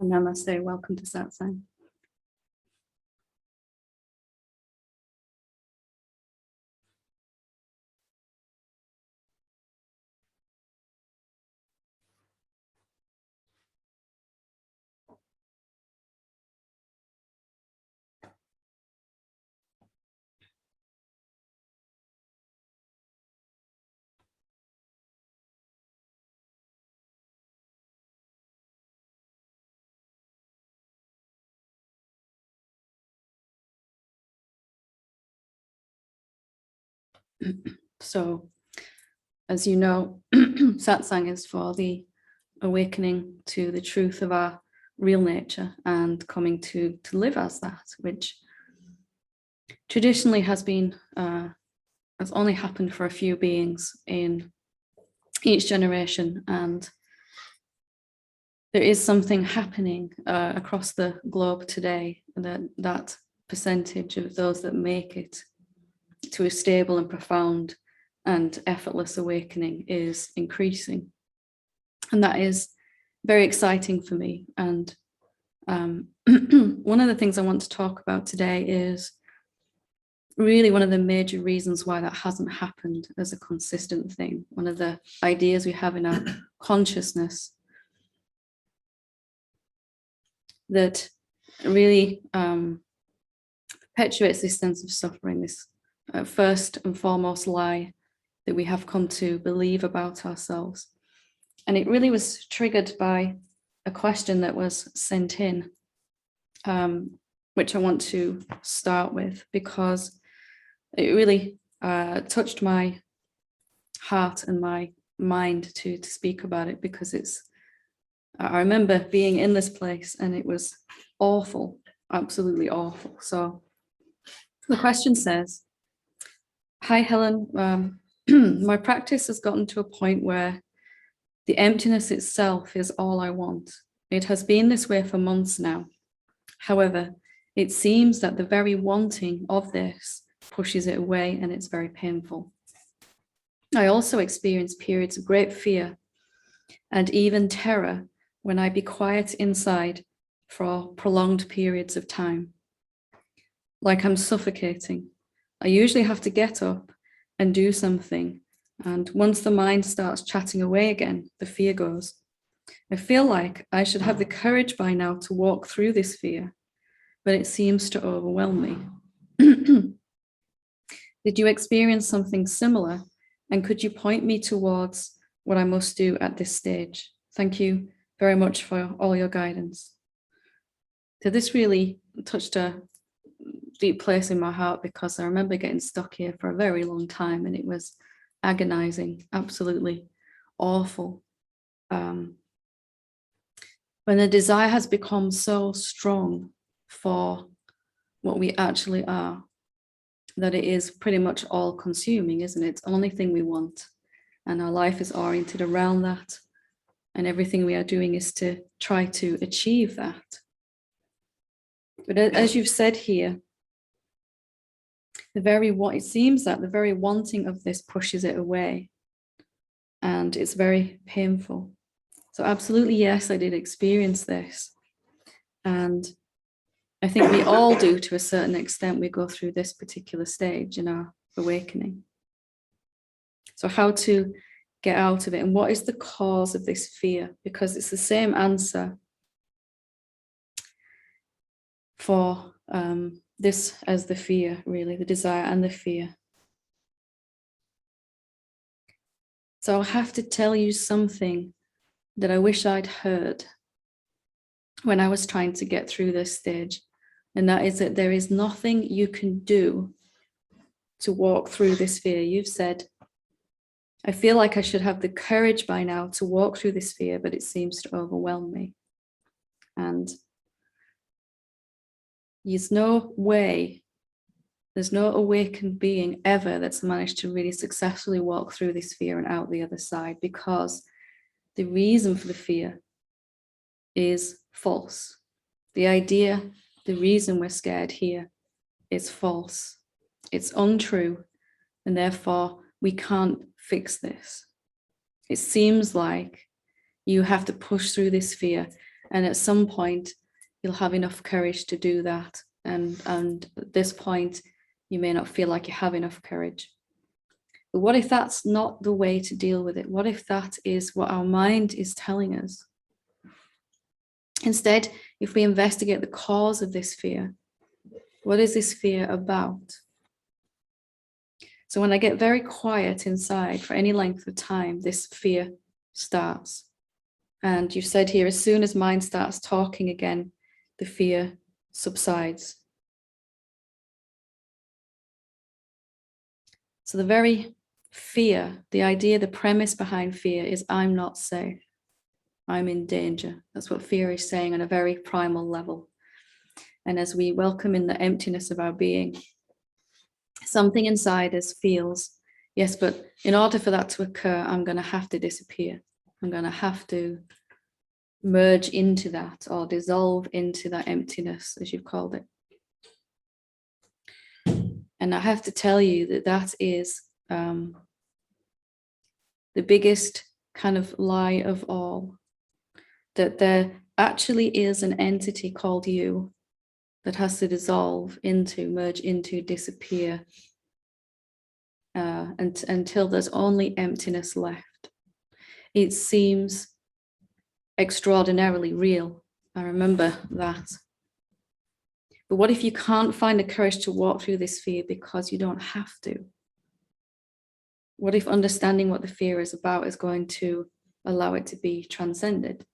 Namaste, welcome to Satsang. So, as you know, Satsang is for the awakening to the truth of our real nature and coming to live as that, which traditionally has only happened for a few beings in each generation, and there is something happening across the globe today that percentage of those that make it to a stable and profound and effortless awakening is increasing. And that is very exciting for me. And one of the things I want to talk about today is really one of the major reasons why that hasn't happened as a consistent thing. One of the ideas we have in our consciousness that really perpetuates this sense of suffering, this first and foremost lie that we have come to believe about ourselves. And it really was triggered by a question that was sent in, which I want to start with because it really touched my heart and my mind to speak about it, because I remember being in this place and it was awful, absolutely awful. So the question says, "Hi Helen, my practice has gotten to a point where the emptiness itself is all I want. It has been this way for months now. However, it seems that the very wanting of this pushes it away, and it's very painful. I also experience periods of great fear and even terror when I be quiet inside for prolonged periods of time. Like I'm suffocating. I usually have to get up and do something, and once the mind starts chatting away again, the fear goes. I feel like I should have the courage by now to walk through this fear, but it seems to overwhelm me. Did you experience something similar? And could you point me towards what I must do at this stage? Thank you very much for all your guidance." So this really touched a deep place in my heart, because I remember getting stuck here for a very long time, and it was agonizing, absolutely awful. When the desire has become so strong for what we actually are, that it is pretty much all consuming, isn't it? It's the only thing we want. And our life is oriented around that. And everything we are doing is to try to achieve that. But as you've said here, it seems that the very wanting of this pushes it away. And it's very painful. So absolutely, yes, I did experience this. And I think we all do to a certain extent. We go through this particular stage in our awakening. So how to get out of it, and what is the cause of this fear? Because it's the same answer for this as the fear, really, the desire and the fear. So I'll have to tell you something that I wish I'd heard when I was trying to get through this stage. And that is that there is nothing you can do to walk through this fear. You've said, I feel like I should have the courage by now to walk through this fear, but it seems to overwhelm me. And there's no awakened being ever that's managed to really successfully walk through this fear and out the other side, because the reason for the fear is false. The reason we're scared here is false. It's untrue, and therefore we can't fix this. It seems like you have to push through this fear And at some point, you'll have enough courage to do that. And at this point, you may not feel like you have enough courage. But what if that's not the way to deal with it? What if that is what our mind is telling us? Instead, if we investigate the cause of this fear, what is this fear about? So when I get very quiet inside for any length of time, this fear starts. And you said here, as soon as mind starts talking again, the fear subsides. So the very fear, the idea, the premise behind fear is I'm not safe. I'm in danger. That's what fear is saying on a very primal level. And as we welcome in the emptiness of our being, something inside us feels, yes, but in order for that to occur, I'm going to have to disappear. I'm going to have to merge into that or dissolve into that emptiness, as you've called it. And I have to tell you that that is the biggest kind of lie of all, that there actually is an entity called you that has to dissolve into, merge into, disappear until there's only emptiness left. It seems extraordinarily real. I remember that. But what if you can't find the courage to walk through this fear because you don't have to? What if understanding what the fear is about is going to allow it to be transcended?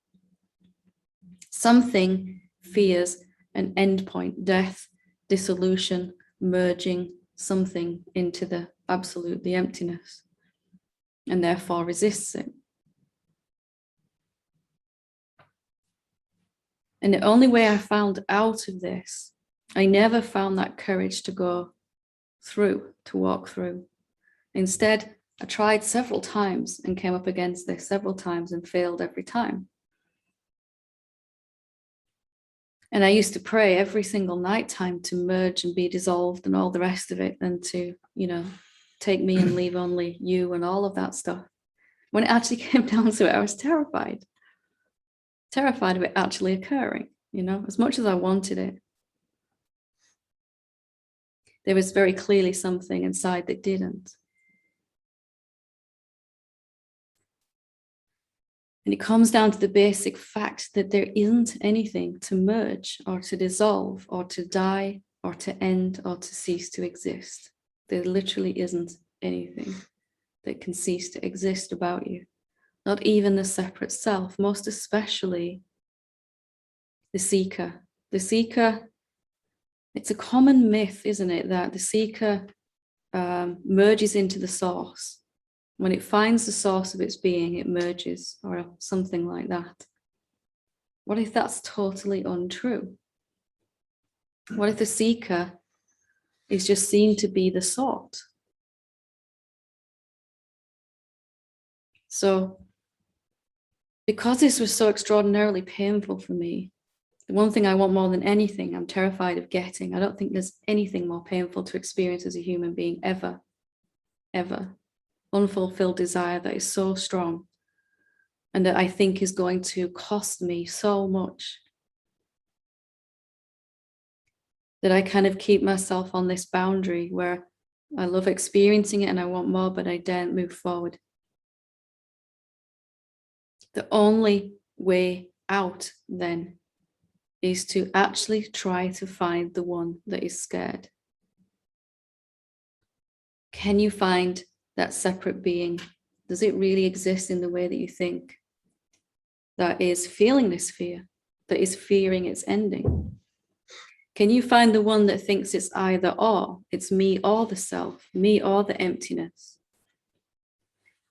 Something fears an endpoint, death, dissolution, merging something into the absolute, the emptiness, and therefore resists it. And the only way I found out of this, I never found that courage to go through, to walk through. Instead, I tried several times and came up against this several times and failed every time. And I used to pray every single nighttime to merge and be dissolved and all the rest of it, and to, take me and leave only you and all of that stuff. When it actually came down to it, I was terrified of it actually occurring, as much as I wanted it. There was very clearly something inside that didn't. And it comes down to the basic fact that there isn't anything to merge or to dissolve or to die or to end or to cease to exist. There literally isn't anything that can cease to exist about you. Not even the separate self, most especially the seeker. The seeker, it's a common myth, isn't it, that the seeker merges into the source. When it finds the source of its being, it merges, or something like that. What if that's totally untrue? What if the seeker is just seen to be the sought? So, because this was so extraordinarily painful for me, the one thing I want more than anything, I'm terrified of getting. I don't think there's anything more painful to experience as a human being ever, ever. Unfulfilled desire that is so strong and that I think is going to cost me so much, that I kind of keep myself on this boundary where I love experiencing it and I want more, but I daren't move forward. The only way out then is to actually try to find the one that is scared. Can you find that separate being? Does it really exist in the way that you think? That is feeling this fear, that is fearing its ending. Can you find the one that thinks it's either or, it's me or the self, me or the emptiness?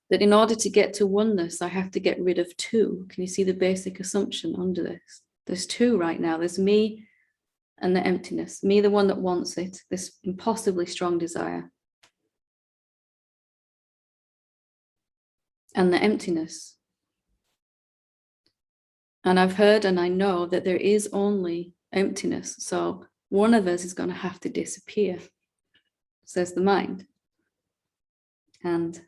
That in order to get to oneness, I have to get rid of two. Can you see the basic assumption under this? There's two right now. There's me and the emptiness. Me, the one that wants it, this impossibly strong desire. And the emptiness. And I've heard and I know that there is only emptiness. So one of us is going to have to disappear, says the mind. And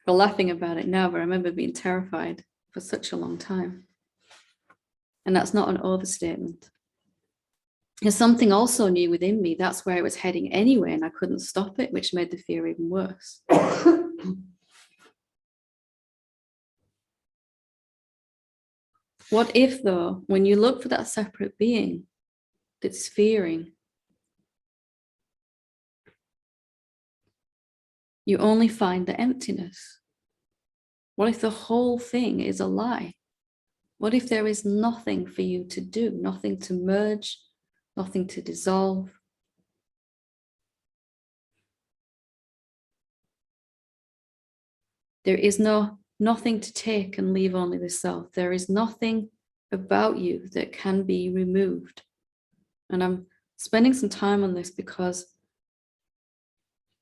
we're laughing about it now, but I remember being terrified for such a long time. And that's not an overstatement. There's something also new within me. That's where it was heading anyway, and I couldn't stop it, which made the fear even worse. What if, though, when you look for that separate being that's fearing, you only find the emptiness? What if the whole thing is a lie? What if there is nothing for you to do, nothing to merge, nothing to dissolve? There is nothing to take and leave only the self. There is nothing about you that can be removed. And I'm spending some time on this because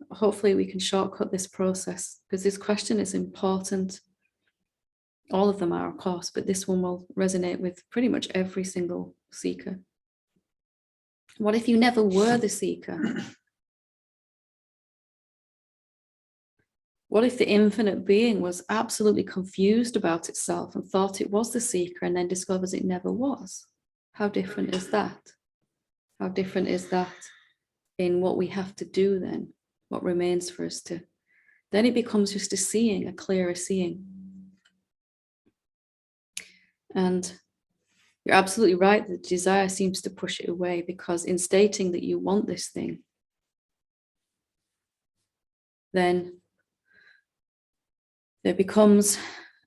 hopefully we can shortcut this process, because this question is important. All of them are, of course, but this one will resonate with pretty much every single seeker. What if you never were the seeker? What if the infinite being was absolutely confused about itself and thought it was the seeker and then discovers it never was? How different is that? How different is that in what we have to do then? What remains for us to? Then it becomes just a seeing, a clearer seeing. And you're absolutely right, the desire seems to push it away, because in stating that you want this thing, then there becomes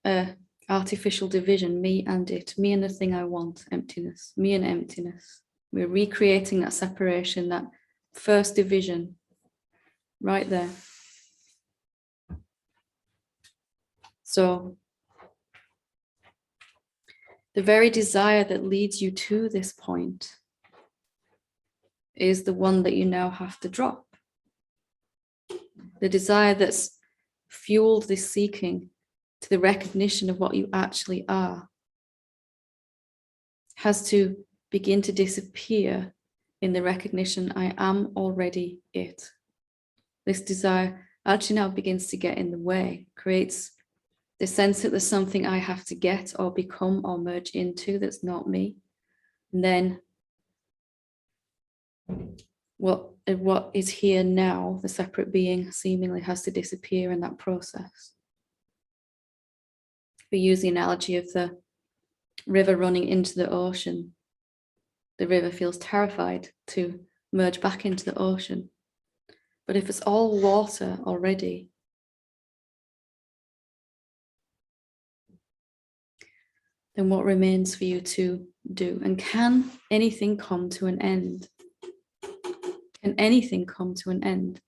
a artificial division, me and it, me and the thing I want, emptiness, me and emptiness. We're recreating that separation, that first division right there. So the very desire that leads you to this point is the one that you now have to drop. The desire that's fueled this seeking to the recognition of what you actually are has to begin to disappear in the recognition, I am already it. This desire actually now begins to get in the way, creates the sense that there's something I have to get or become or merge into that's not me. And then what is here now, the separate being, seemingly has to disappear in that process. We use the analogy of the river running into the ocean. The river feels terrified to merge back into the ocean. But if it's all water already, then what remains for you to do? And can anything come to an end? Can anything come to an end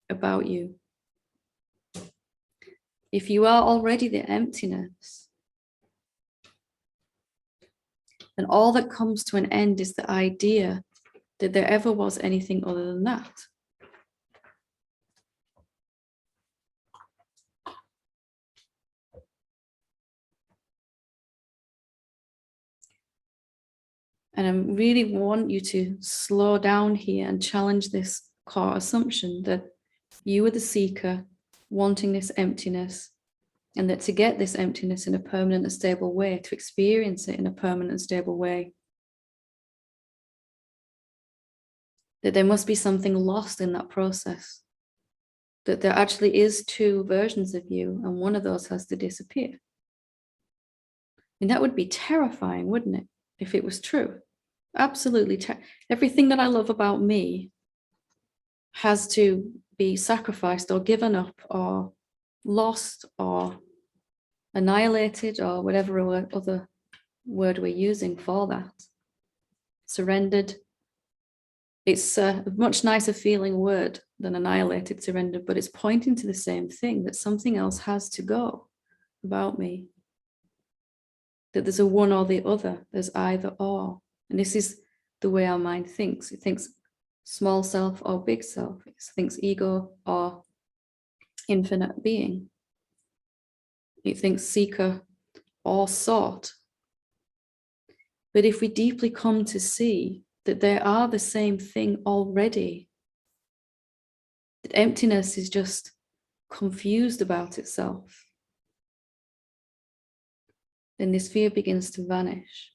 about you? If you are already the emptiness, then all that comes to an end is the idea that there ever was anything other than that. And I really want you to slow down here and challenge this core assumption that you are the seeker wanting this emptiness, and that to get this emptiness in a permanent and stable way, to experience it in a permanent and stable way, that there must be something lost in that process, that there actually is two versions of you and one of those has to disappear. And that would be terrifying, wouldn't it, if it was true? Absolutely. Everything that I love about me has to be sacrificed or given up or lost or annihilated or whatever other word we're using for that. Surrendered. It's a much nicer feeling word than annihilated, surrendered, but it's pointing to the same thing, that something else has to go about me. That there's a one or the other, there's either or. And this is the way our mind thinks. It thinks small self or big self. It thinks ego or infinite being. It thinks seeker or sought. But if we deeply come to see that they are the same thing already, that emptiness is just confused about itself, then this fear begins to vanish,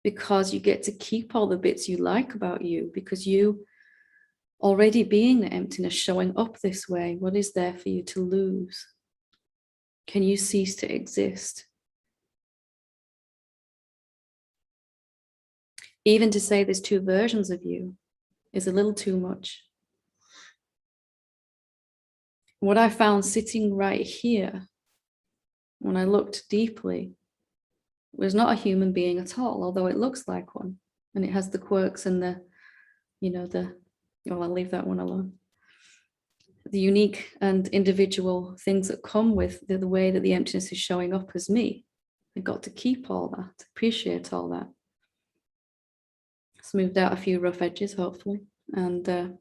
because you get to keep all the bits you like about you, because you already being the emptiness, showing up this way, what is there for you to lose? Can you cease to exist? Even to say there's two versions of you is a little too much. What I found sitting right here, when I looked deeply, was not a human being at all, although it looks like one. And it has the quirks and the, I'll leave that one alone. The unique and individual things that come with the way that the emptiness is showing up as me. I got to keep all that, appreciate all that. Smoothed out a few rough edges, hopefully, and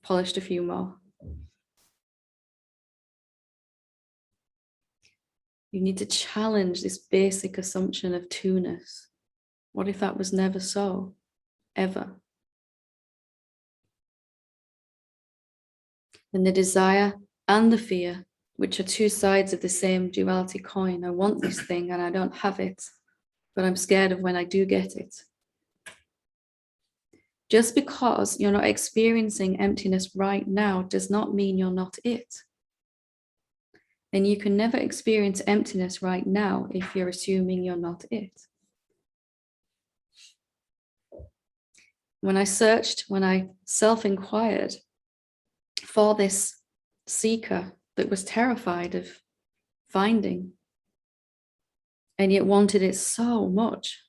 polished a few more. You need to challenge this basic assumption of two-ness. What if that was never so, ever? And the desire and the fear, which are two sides of the same duality coin. I want this thing and I don't have it, but I'm scared of when I do get it. Just because you're not experiencing emptiness right now does not mean you're not it. And you can never experience emptiness right now if you're assuming you're not it. When I searched, when I self-inquired for this seeker that was terrified of finding and yet wanted it so much,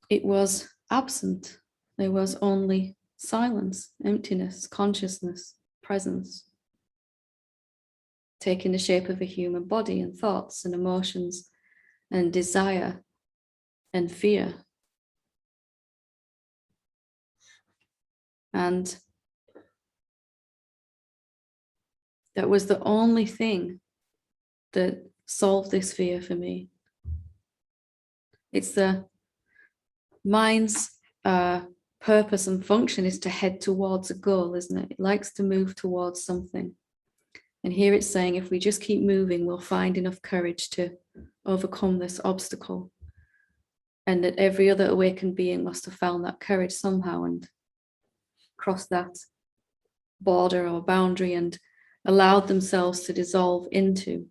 it was absent. There was only silence, emptiness, consciousness, presence, taking the shape of a human body and thoughts and emotions and desire and fear. And that was the only thing that solved this fear for me. It's the mind's purpose and function is to head towards a goal, isn't it? It likes to move towards something. And here it's saying, if we just keep moving, we'll find enough courage to overcome this obstacle. And that every other awakened being must have found that courage somehow and crossed that border or boundary and allowed themselves to dissolve into.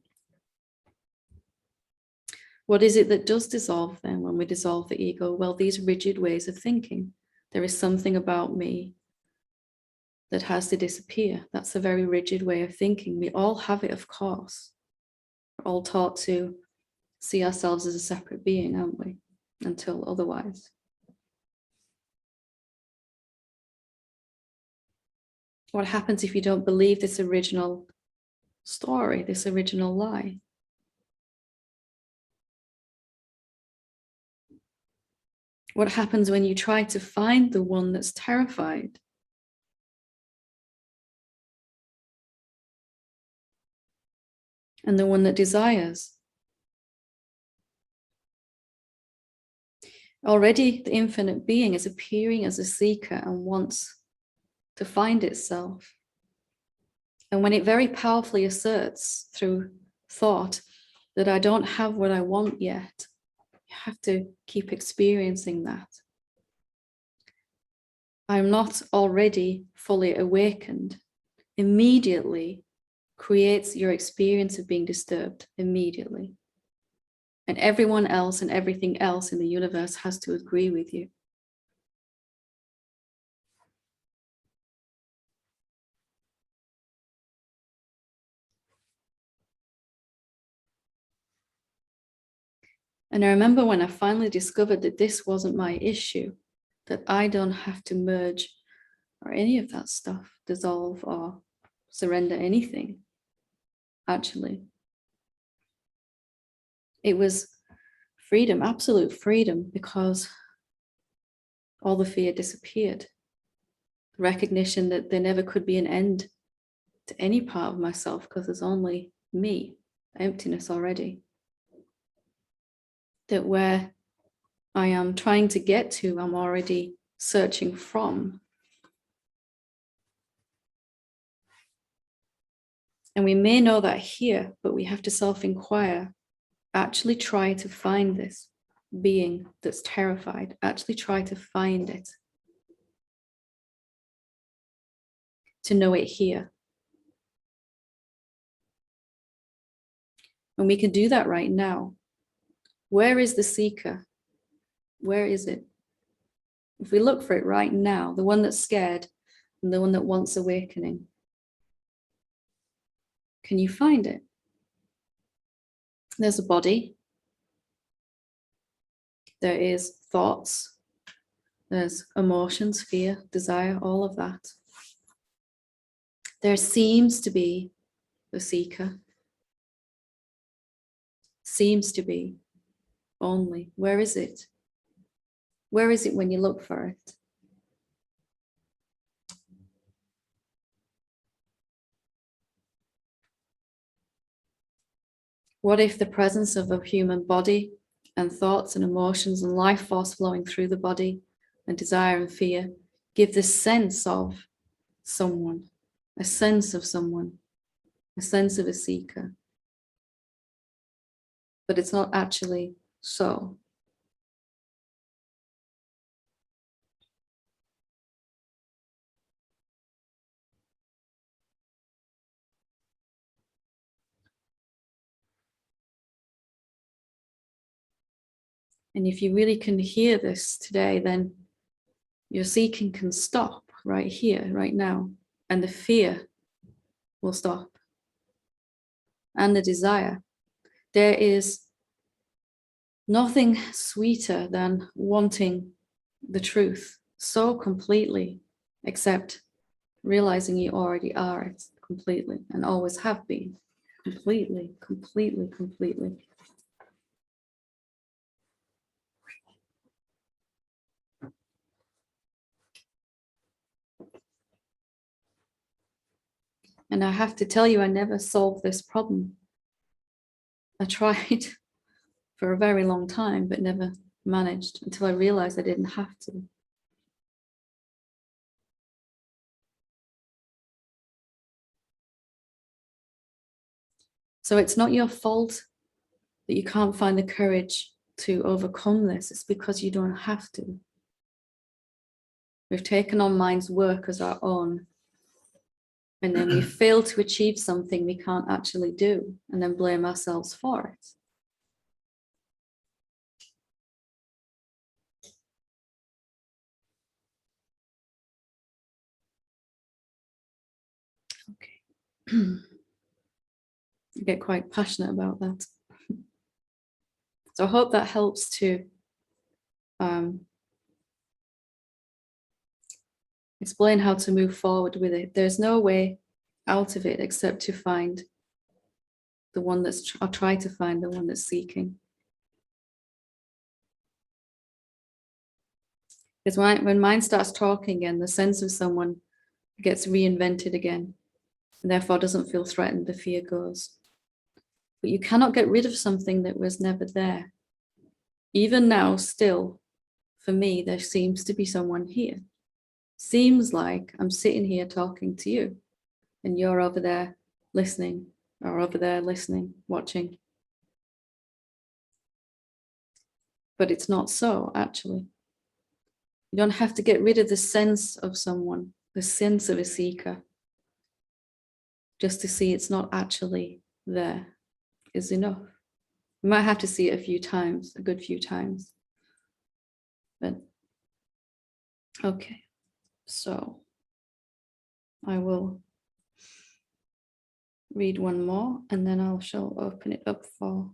What is it that does dissolve then when we dissolve the ego? Well, these rigid ways of thinking. There is something about me that has to disappear. That's a very rigid way of thinking. We all have it, of course. We're all taught to see ourselves as a separate being, aren't we? Until otherwise. What happens if you don't believe this original story, this original lie? What happens when you try to find the one that's terrified? And the one that desires? Already the infinite being is appearing as a seeker and wants to find itself. And when it very powerfully asserts through thought that I don't have what I want yet, you have to keep experiencing that. I'm not already fully awakened. Immediately creates your experience of being disturbed immediately. And everyone else and everything else in the universe has to agree with you. And I remember when I finally discovered that this wasn't my issue, that I don't have to merge or any of that stuff, dissolve or surrender anything, actually. It was freedom, absolute freedom, because all the fear disappeared. The recognition that there never could be an end to any part of myself because there's only me, emptiness already. That where I am trying to get to, I'm already searching from. And we may know that here, but we have to self-inquire. Actually try to find this being that's terrified. Actually try to find it. To know it here. And we can do that right now. Where is the seeker? Where is it? If we look for it right now, the one that's scared and the one that wants awakening, can you find it? There's a body. There is thoughts. There's emotions, fear, desire, all of that. There seems to be the seeker. Seems to be only. Where is it? Where is it when you look for it? What if the presence of a human body and thoughts and emotions and life force flowing through the body and desire and fear give the sense of someone, a sense of someone, a sense of a seeker? But it's not actually so. And if you really can hear this today, then your seeking can stop right here, right now, and the fear will stop. And the desire. There is nothing sweeter than wanting the truth so completely, except realizing you already are it completely and always have been completely, completely, completely. And I have to tell you, I never solved this problem. I tried for a very long time, but never managed until I realized I didn't have to. So it's not your fault that you can't find the courage to overcome this. It's because you don't have to. We've taken on mind's work as our own. And then we fail to achieve something we can't actually do, and then blame ourselves for it. Okay. I get quite passionate about that. So I hope that helps to explain how to move forward with it. There's no way out of it except to find the one that's, I'll try to find the one that's seeking. Because when mind starts talking again, the sense of someone gets reinvented again, and therefore doesn't feel threatened, the fear goes. But you cannot get rid of something that was never there. Even now, still, for me, there seems to be someone here. Seems like I'm sitting here talking to you, and you're over there listening, or over there listening, watching. But it's not so, actually. You don't have to get rid of the sense of someone, the sense of a seeker, just to see it's not actually there is enough. You might have to see it a few times, a good few times. But okay, so I will read one more and then I shall open it up for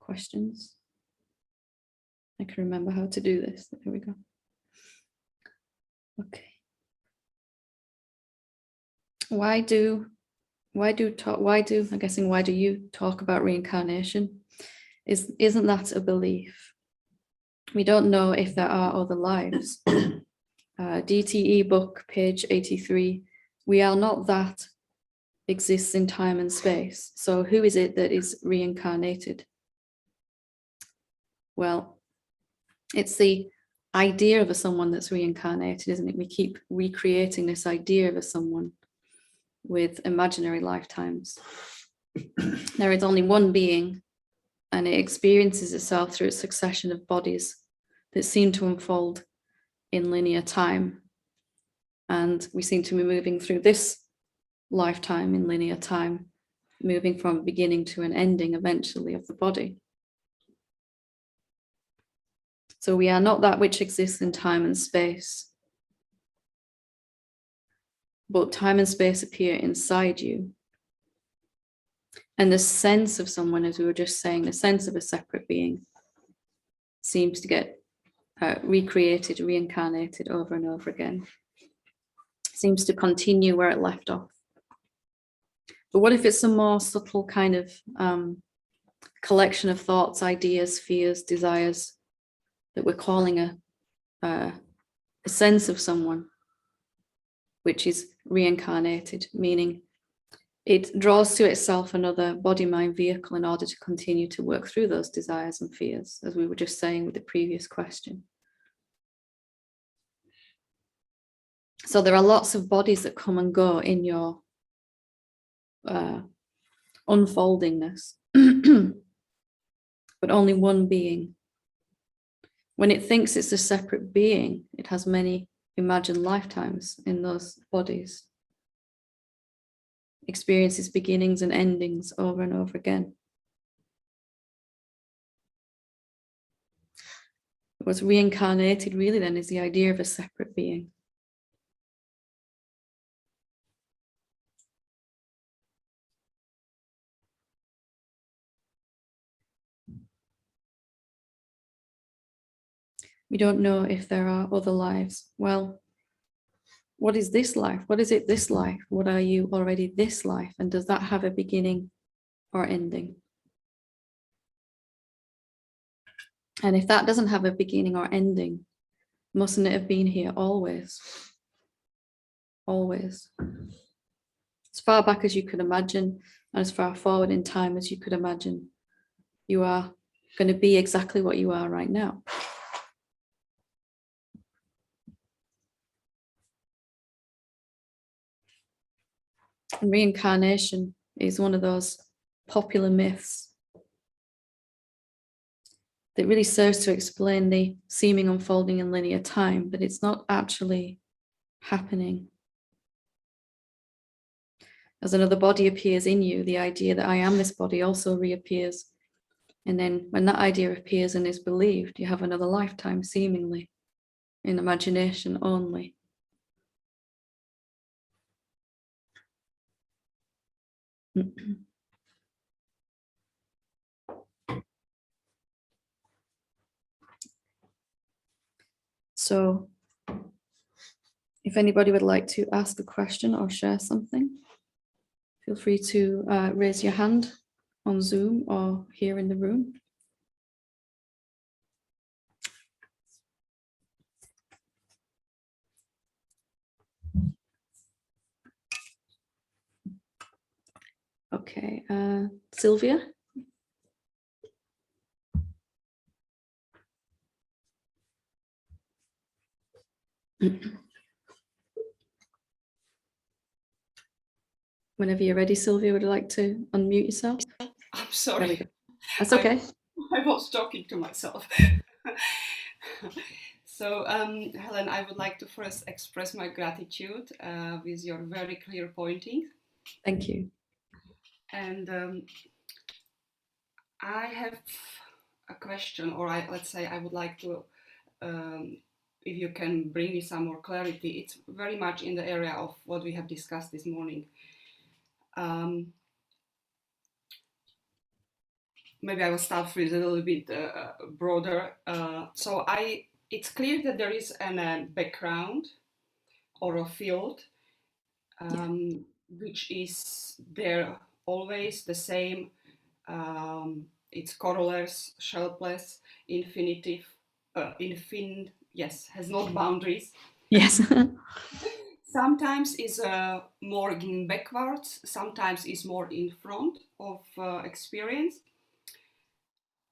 questions. I can remember how to do this. There we go. Okay. Why do you talk about reincarnation? Isn't that a belief? We don't know if there are other lives. DTE book, page 83. We are not that exists in time and space. So who is it that is reincarnated? Well, it's the idea of a someone that's reincarnated, isn't it? We keep recreating this idea of a someone. with imaginary lifetimes. There is only one being, and it experiences itself through a succession of bodies that seem to unfold in linear time. And we seem to be moving through this lifetime in linear time, moving from a beginning to an ending eventually of the body. So we are not that which exists in time and space, but time and space appear inside you. And the sense of someone, as we were just saying, the sense of a separate being seems to get recreated, reincarnated over and over again. Seems to continue where it left off. But what if it's a more subtle kind of collection of thoughts, ideas, fears, desires that we're calling a sense of someone, which is reincarnated, meaning it draws to itself another body-mind vehicle in order to continue to work through those desires and fears, as we were just saying with the previous question. So there are lots of bodies that come and go in your unfoldingness, but only one being. When it thinks it's a separate being, it has many imagined lifetimes in those bodies, experiences beginnings and endings over and over again. What's reincarnated really then is the idea of a separate being. We don't know if there are other lives. Well, what is this life? What is it this life? What are you already this life? And does that have a beginning or ending? And if that doesn't have a beginning or ending, mustn't it have been here always? Always. As far back as you could imagine, and as far forward in time as you could imagine, you are going to be exactly what you are right now. And reincarnation is one of those popular myths that really serves to explain the seeming unfolding in linear time, but it's not actually happening. As another body appears in you, the idea that I am this body also reappears. And then when that idea appears and is believed, you have another lifetime seemingly in imagination only. So if anybody would like to ask a question or share something, feel free to raise your hand on Zoom or here in the room. Okay, Sylvia? Whenever you're ready, Sylvia, would you like to unmute yourself? I'm sorry. That's okay. I was talking to myself. So, Helen, I would like to first express my gratitude with your very clear pointing. Thank you. And I have a question, or let's say I would like to, if you can bring me some more clarity. It's very much in the area of what we have discussed this morning. Maybe I will start with a little bit broader. So it's clear that there is a background or a field which is there always the same. It's colorless, shapeless, infinitive, has no boundaries. Yes. Sometimes is more in backwards, sometimes is more in front of experience.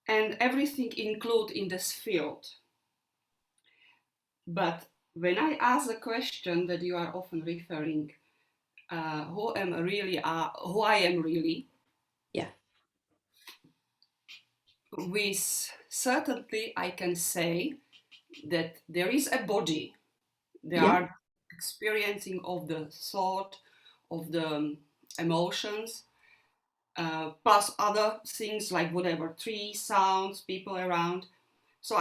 And everything included in this field. But when I ask the question that you are often referring, who I am really, Yeah. with certainty I can say that there is a body. There Yeah. are experiencing of the thought, of the emotions, plus other things like whatever, trees, sounds, people around. So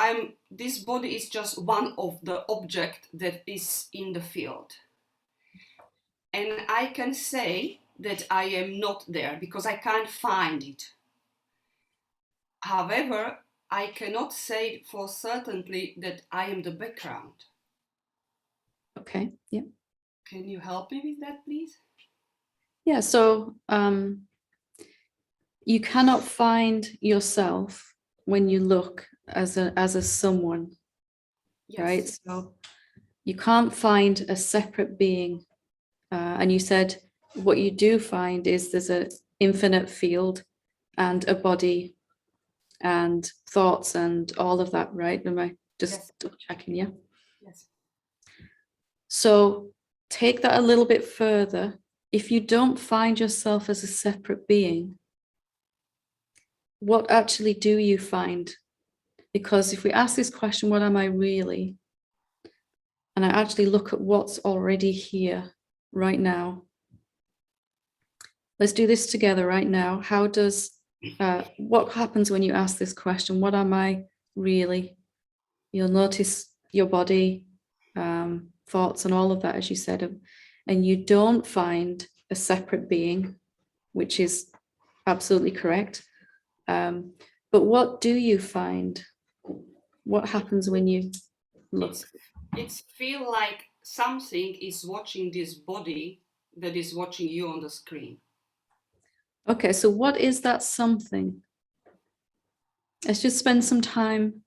this body is just one of the object that is in the field. And I can say that I am not there because I can't find it. However, I cannot say for certainty that I am the background. Okay. Yeah. Can you help me with that, please? Yeah. So you cannot find yourself when you look as a someone, Yes. right? So you can't find a separate being. And you said what you do find is there's an infinite field and a body and thoughts and all of that, right? Am I just Yes. double checking? Yeah. Yes. So take that a little bit further. If you don't find yourself as a separate being, what actually do you find? Because if we ask this question, what am I really? And I actually look at what's already here right now. Let's do this together right now. What happens when you ask this question? What am I really? You'll notice your body, thoughts, and all of that, as you said, and you don't find a separate being, which is absolutely correct. But what do you find? What happens when you look? It's feel like something is watching this body that is watching you on the screen. Okay, so what is that something? Let's just spend some time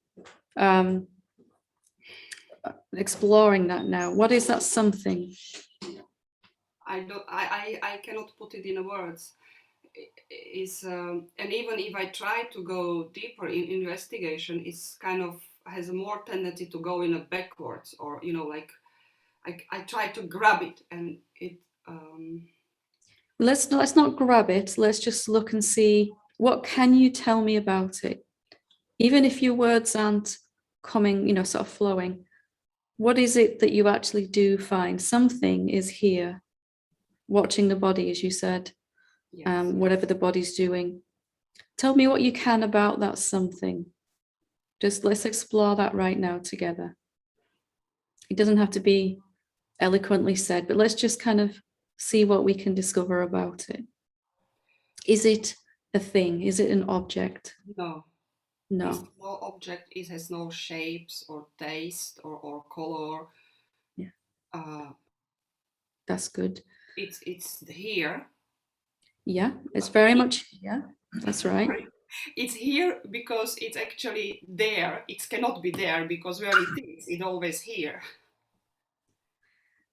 exploring that now. What is that something? I cannot put it in words. Is and even if I try to go deeper in investigation, it's kind of has a more tendency to go in a backwards, or like I try to grab it and it. Let's not grab it. Let's just look and see, what can you tell me about it? Even if your words aren't coming, sort of flowing, what is it that you actually do find? Something is here, watching the body, as you said, Yes. whatever the body's doing. Tell me what you can about that something. Just let's explore that right now together. It doesn't have to be eloquently said, but let's just kind of see what we can discover about it. Is it a thing? Is it an object? No. It's No. no object. It has no shapes or taste or color. Yeah. Uh, That's good. it's here. Yeah, it's very much, yeah, that's right. It's here because it's actually there. It cannot be there because where it is, it's always here.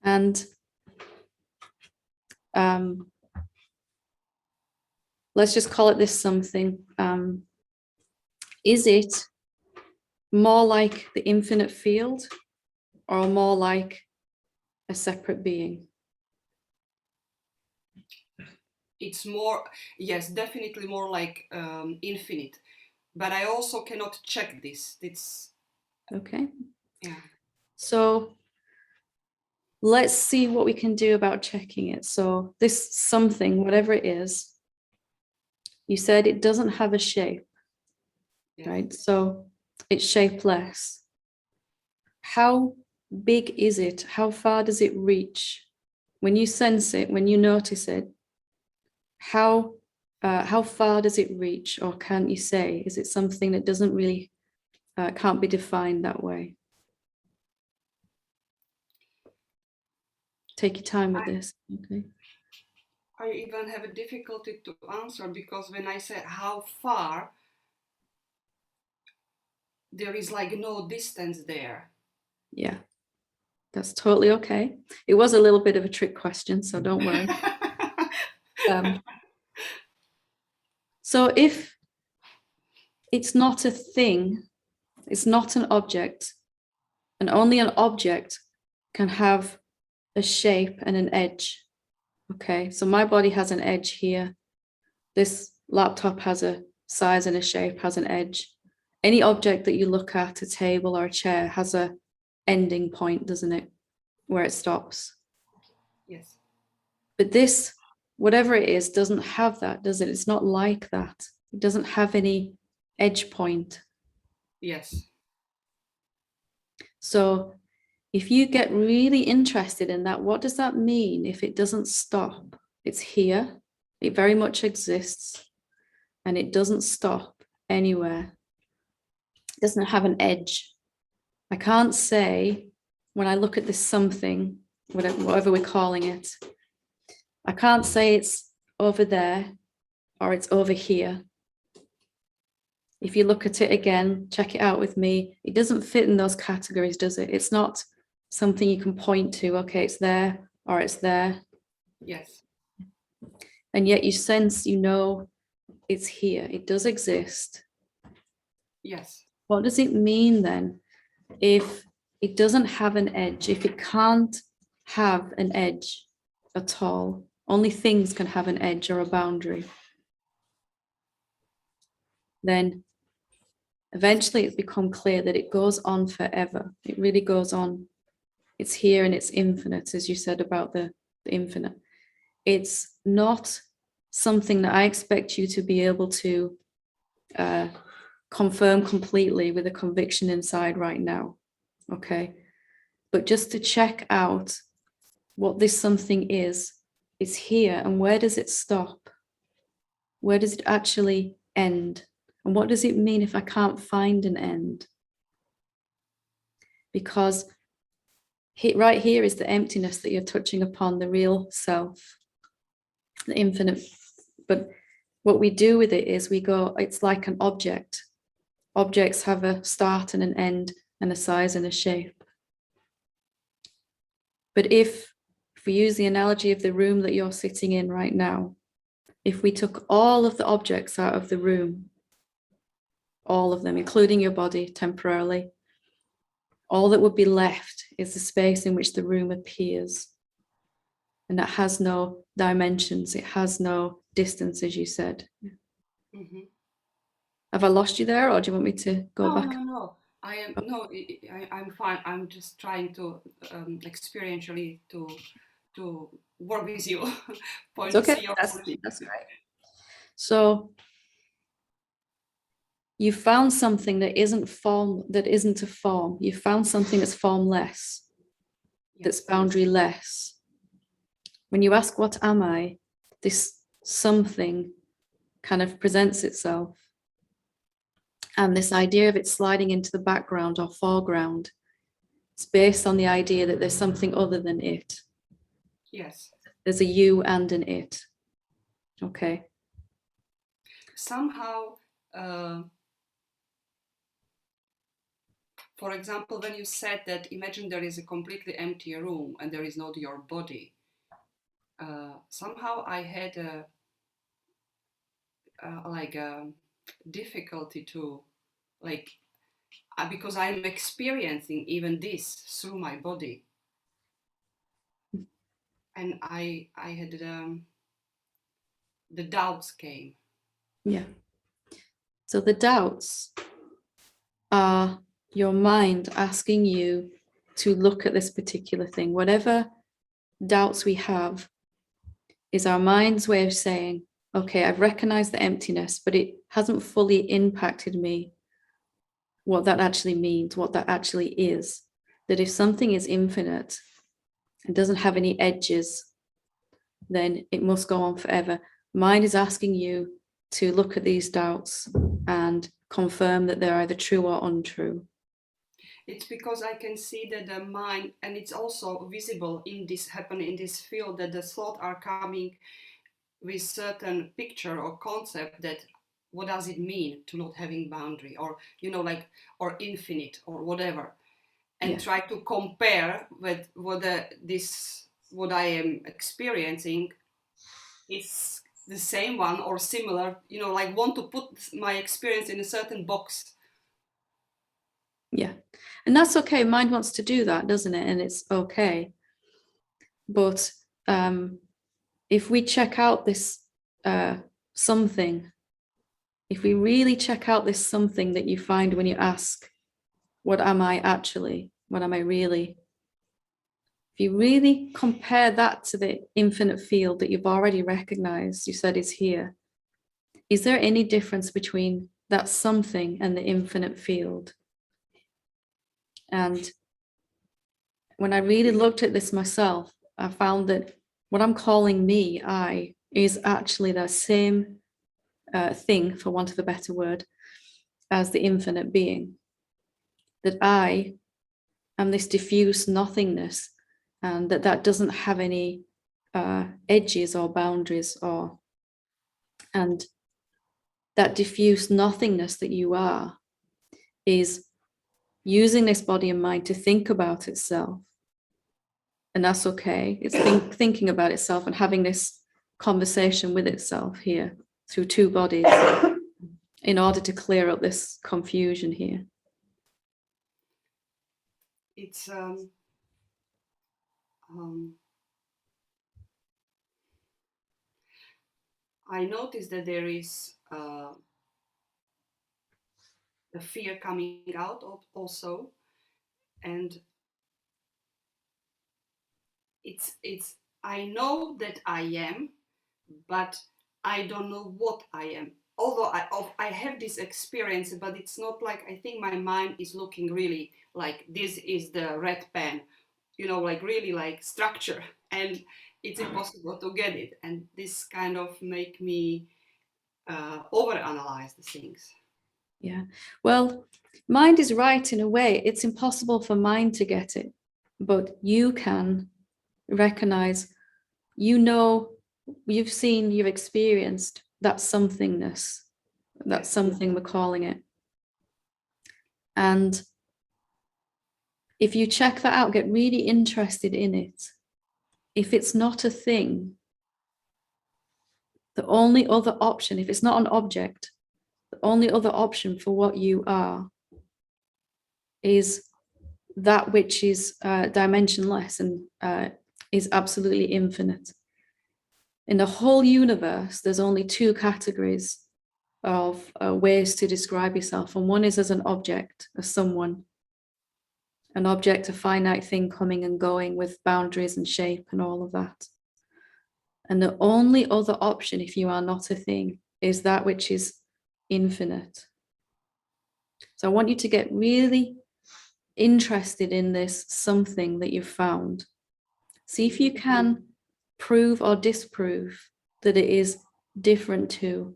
And um, let's just call it this something. Is it more like the infinite field or more like a separate being? It's more, yes, definitely more like infinite. But I also cannot check this. It's Okay. yeah. So let's see what we can do about checking it. So this something, whatever it is, you said it doesn't have a shape, Yes. right? So it's shapeless. How big is it? How far does it reach? When you sense it, when you notice it, how far does it reach, or can't you say? Is it something that doesn't really can't be defined that way? Take your time with this. Okay. I even have a difficulty to answer because when I say how far, there is like no distance there. Yeah, that's totally okay. It was a little bit of a trick question, so don't worry. So if it's not a thing, it's not an object, and only an object can have a shape and an edge. Okay, so my body has an edge here. This laptop has a size and a shape, has an edge. Any object that you look at, a table or a chair, has a ending point, doesn't it? Where it stops. Yes. But this, whatever it is, doesn't have that, does it? It's not like that. It doesn't have any edge point. Yes. So if you get really interested in that, what does that mean if it doesn't stop? It's here, it very much exists, and it doesn't stop anywhere. It doesn't have an edge. I can't say when I look at this something, whatever we're calling it, I can't say it's over there or it's over here. If you look at it again, check it out with me, it doesn't fit in those categories, does it? It's not something you can point to, okay, it's there or it's there. Yes. And yet you sense, you know, it's here, it does exist. Yes. What does it mean then if it doesn't have an edge, if it can't have an edge at all? Only things can have an edge or a boundary. Then eventually it's become clear that it goes on forever. It really goes on. It's here and it's infinite, as you said about the infinite. It's not something that I expect you to be able to confirm completely with a conviction inside right now. Okay. But just to check out what this something is, it's here. And where does it stop? Where does it actually end? And what does it mean if I can't find an end? Because right here is the emptiness that you're touching upon, the real self, the infinite. But what we do with it is we go, it's like an object. Objects have a start and an end and a size and a shape. But if we use the analogy of the room that you're sitting in right now, if we took all of the objects out of the room, all of them, including your body temporarily, all that would be left is the space in which the room appears. And that has no dimensions, it has no distance, as you said. Mm-hmm. Have I lost you there, or do you want me to go No, back? no, no. I am no. I'm fine. I'm just trying to experientially to work with you, It's point okay. see your That's point. right. So you found something that isn't form, that isn't a form. You found something that's formless, that's Yes. boundaryless. When you ask, what am I? This something kind of presents itself. And this idea of it sliding into the background or foreground, it's based on the idea that there's something other than it. Yes. There's a you and an it. Okay. Somehow, for example, when you said that, imagine there is a completely empty room and there is not your body. Somehow I had like a difficulty to like because I'm experiencing even this through my body, and I had the doubts came. Yeah. So the doubts are your mind asking you to look at this particular thing. Whatever doubts we have is our mind's way of saying, okay, I've recognized the emptiness, but it hasn't fully impacted me what that actually means, what that actually is. That if something is infinite and doesn't have any edges, then it must go on forever. Mind is asking you to look at these doubts and confirm that they're either true or untrue. It's because I can see that the mind, and it's also visible in this happen in this field, that the thoughts are coming with certain picture or concept that what does it mean to not having boundary, or like, or infinite or whatever, and Yeah. try to compare with what I am experiencing is the same one or similar, like want to put my experience in a certain box. Yeah. And that's okay. Mind wants to do that, doesn't it? And it's okay. But if we check out this something, if we really check out this something that you find when you ask, what am I actually? What am I really? If you really compare that to the infinite field that you've already recognized, you said is here, is there any difference between that something and the infinite field? And when I really looked at this myself, I found that what I'm calling me, I, is actually the same thing, for want of a better word, as the infinite being. That I am this diffuse nothingness, and that doesn't have any edges or boundaries, and that diffuse nothingness that you are is using this body and mind to think about itself. And that's okay. It's thinking about itself and having this conversation with itself here through two bodies in order to clear up this confusion here. It's I noticed that there is the fear coming out also, and it's I know that I am, but I don't know what I am. Although I have this experience, but it's not like, I think my mind is looking really like this is the red pen, you know, like really like structure, and it's impossible to get it. And this kind of make me overanalyze the things. Yeah. Well, mind is right in a way. It's impossible for mind to get it, but you can recognize, you know, you've seen, you've experienced that somethingness, that something we're calling it. And if you check that out, get really interested in it. If it's not a thing, the only other option, if it's not an object, the only other option for what you are is that which is dimensionless and is absolutely infinite. In the whole universe, there's only two categories of ways to describe yourself. And one is as an object, as someone, an object, a finite thing coming and going with boundaries and shape and all of that. And the only other option, if you are not a thing, is that which is infinite. So I want you to get really interested in this something that you've found. See if you can prove or disprove that it is different to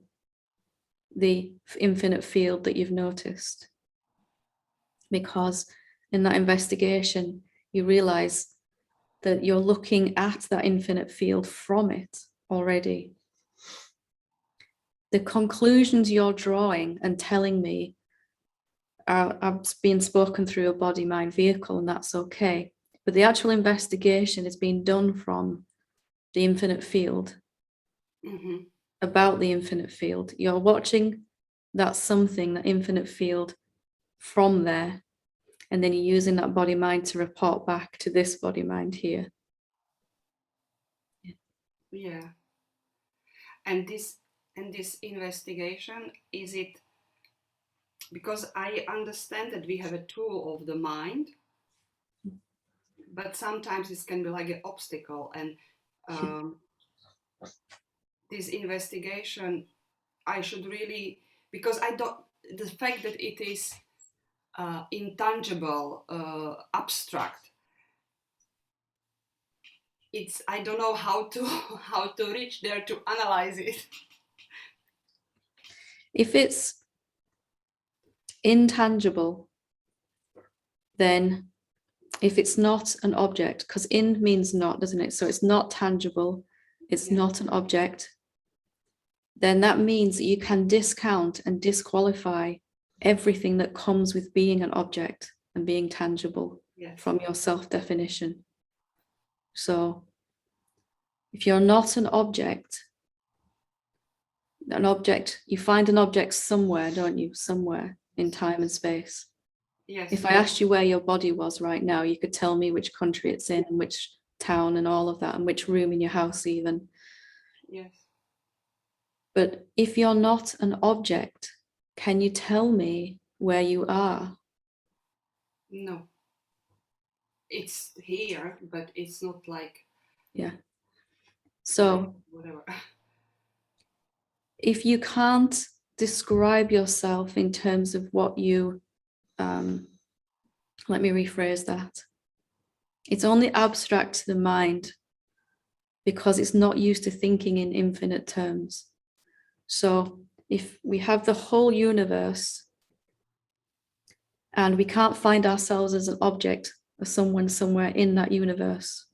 the infinite field that you've noticed. Because in that investigation, you realize that you're looking at that infinite field from it already. The conclusions you're drawing and telling me are being spoken through a body-mind vehicle, and that's okay. But the actual investigation is being done from the infinite field, about the infinite field. You're watching that something, that infinite field from there, and then you're using that body-mind to report back to this body-mind here. Yeah. And this investigation, is it because I understand that we have a tool of the mind, but sometimes this can be like an obstacle, and this investigation, I should really, because I don't, the fact that it is intangible, abstract, it's, I don't know how to how to reach there to analyze it. If it's intangible, then if it's not an object, because in means not, doesn't it? So it's not tangible, it's not an object, then that means that you can discount and disqualify everything that comes with being an object and being tangible from your self-definition. So if you're not an object, you find an object somewhere, don't you? Somewhere in time and space. Yes. If I asked you where your body was right now, you could tell me which country it's in and which town and all of that, and which room in your house even. Yes. But if you're not an object, can you tell me where you are? No. It's here, but it's not like, Yeah. So whatever. if you can't describe yourself in terms of what you, let me rephrase that. It's only abstract to the mind because it's not used to thinking in infinite terms. So if we have the whole universe and we can't find ourselves as an object or someone somewhere in that universe,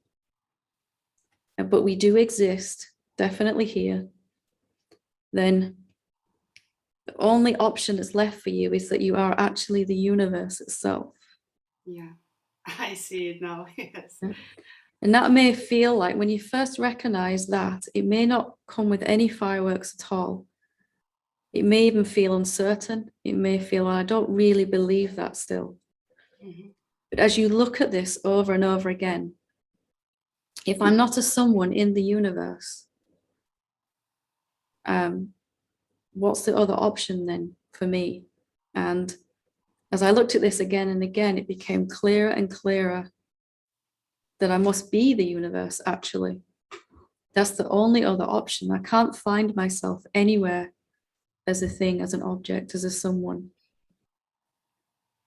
but we do exist, definitely here, then the only option that's left for you is that you are actually the universe itself. Yeah. I see it now. Yes. And that may feel like when you first recognize that, it may not come with any fireworks at all. It may even feel uncertain. It may feel, I don't really believe that still. Mm-hmm. But as you look at this over and over again, if I'm not a someone in the universe, what's the other option then for me? And as I looked at this again and again, it became clearer and clearer that I must be the universe, actually. That's the only other option. I can't find myself anywhere as a thing, as an object, as a someone.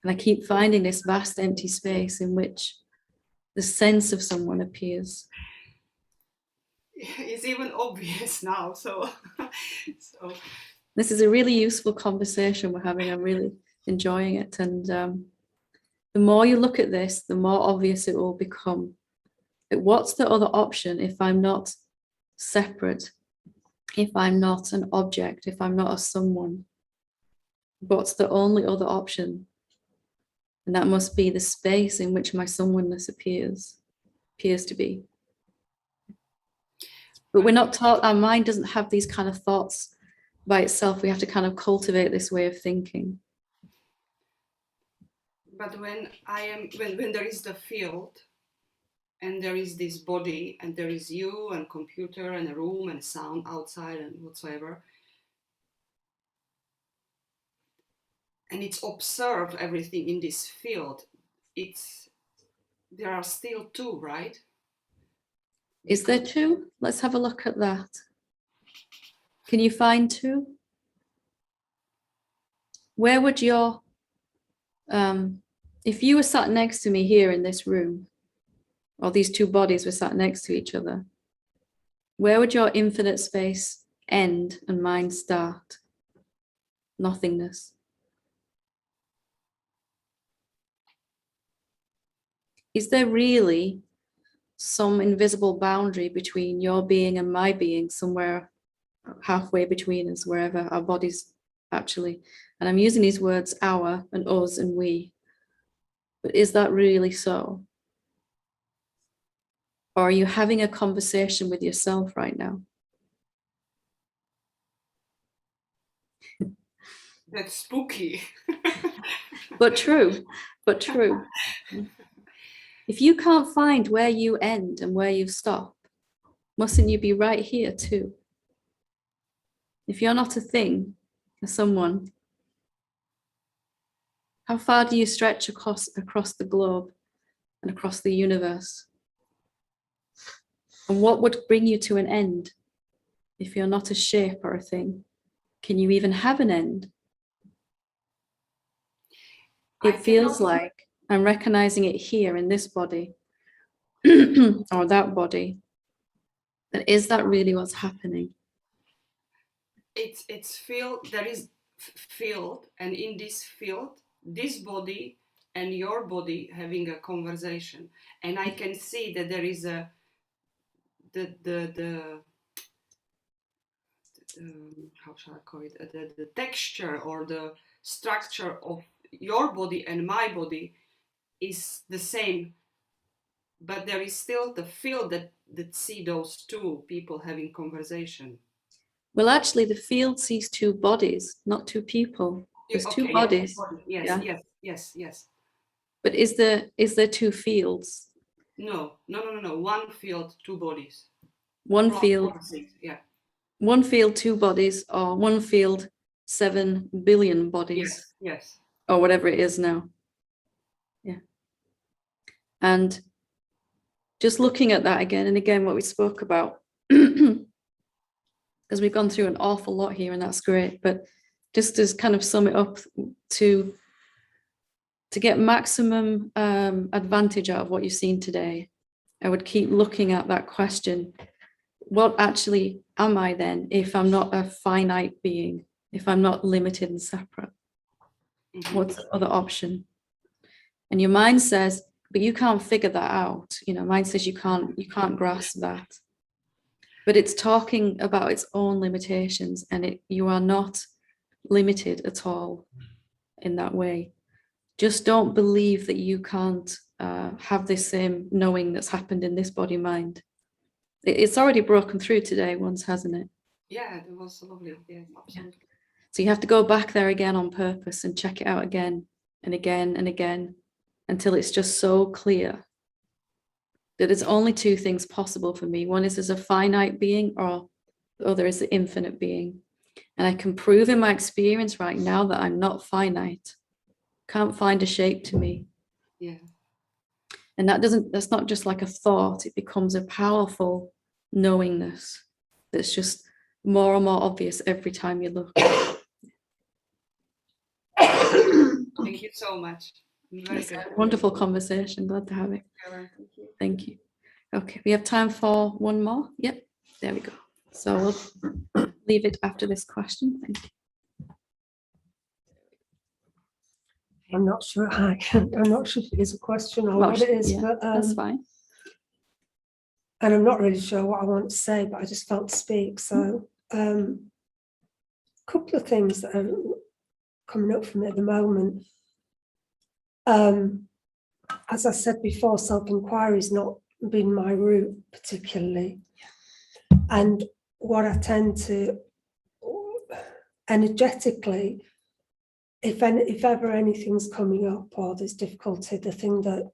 And I keep finding this vast empty space in which the sense of someone appears. It's even obvious now. So, so This is a really useful conversation we're having. I'm really enjoying it. And the more you look at this, the more obvious it will become. But what's the other option if I'm not separate, if I'm not an object, if I'm not a someone? What's the only other option? And that must be the space in which my someoneness appears to be. But we're not taught, our mind doesn't have these kind of thoughts by itself. We have to kind of cultivate this way of thinking. but when there is the field and there is this body and there is you and computer and a room and sound outside and whatsoever, and it's observed everything in this field, it's there are still two, right? Is there two? Let's have a look at that. Can you find two? Where would your, if you were sat next to me here in this room, or these two bodies were sat next to each other, where would your infinite space end and mine start? Nothingness. Is there really some invisible boundary between your being and my being, somewhere halfway between us, wherever our bodies actually, and I'm using these words our and us and we, but is that really so? Or are you having a conversation with yourself right now? That's spooky. But true, but true. If you can't find where you end and where you stop, mustn't you be right here too? If you're not a thing, a someone, how far do you stretch across the globe and across the universe? And what would bring you to an end if you're not a shape or a thing? Can you even have an end? It feels like I'm recognizing it here in this body or that body. And is that really what's happening? It's field, there is field, and in this field this body and your body having a conversation, and I can see that there is a the how shall I call it, the texture or the structure of your body and my body is the same, but there is still the field that see those two people having conversation. Well, actually, the field sees two bodies, not two people. There's two Okay, yes, bodies. yes, Yeah. yes, yes, yes. But is there two fields? No. One field, two bodies. One From field, opposite, yeah. one field, two bodies, or one field, 7 billion bodies, Yes. or whatever it is now. Yeah. And just looking at that again and again, what we spoke about, because we've gone through an awful lot here, and that's great, but just to kind of sum it up, to get maximum advantage out of what you've seen today, I would keep looking at that question: what actually am I then, if I'm not a finite being, if I'm not limited and separate? What's the other option? And your mind says, but you can't figure that out. Mind says you can't grasp that. But it's talking about its own limitations, and you are not limited at all in that way. Just don't believe that you can't have this same knowing that's happened in this body mind. It's already broken through today once, hasn't it? Yeah, it was lovely. Yes, absolutely. Yeah. So you have to go back there again on purpose and check it out again and again and again until it's just so clear that there's only two things possible for me. One is as a finite being, or the other is the infinite being. And I can prove in my experience right now that I'm not finite. Can't find a shape to me. Yeah. And that's not just like a thought, it becomes a powerful knowingness that's just more and more obvious every time you look. Thank you so much. Very good. Wonderful conversation. Glad to have it. Thank you. Thank you. Okay, we have time for one more. Yep, there we go. So we'll leave it after this question. Thank you. I'm not sure. I'm not sure if it is a question or what it is, yeah, but that's fine. and I'm not really sure what I want to say, but I just felt to speak. So, a couple of things that are coming up for me at the moment. As I said before, self-inquiry has not been my route particularly, and what I tend to energetically, if ever anything's coming up or there's difficulty, the thing that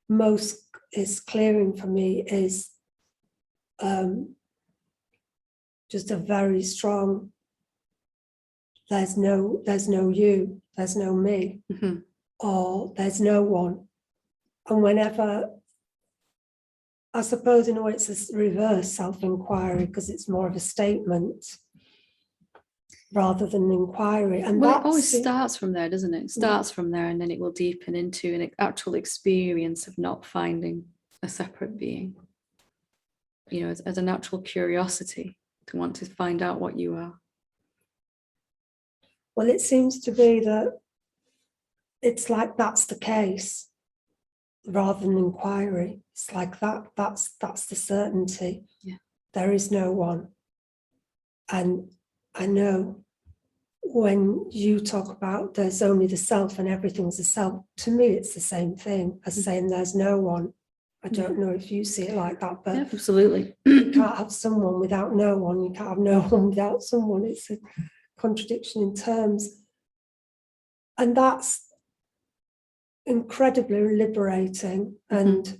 most is clearing for me is just a very strong, there's no you, there's no me, or there's no one. And whenever, I suppose in a way it's a reverse self-inquiry, because it's more of a statement rather than an inquiry. And well, that it always starts from there, doesn't it? It starts from there, and then it will deepen into an actual experience of not finding a separate being. As a natural curiosity to want to find out what you are. Well, it seems to be that it's like that's the case rather than inquiry. It's like that's the certainty. Yeah. There is no one. And I know when you talk about there's only the self and everything's the self, to me it's the same thing as saying there's no one. I don't know if you see it like that, but yeah, absolutely. You can't have someone without no one. You can't have no one without someone. It's a contradiction in terms. And that's incredibly liberating. And,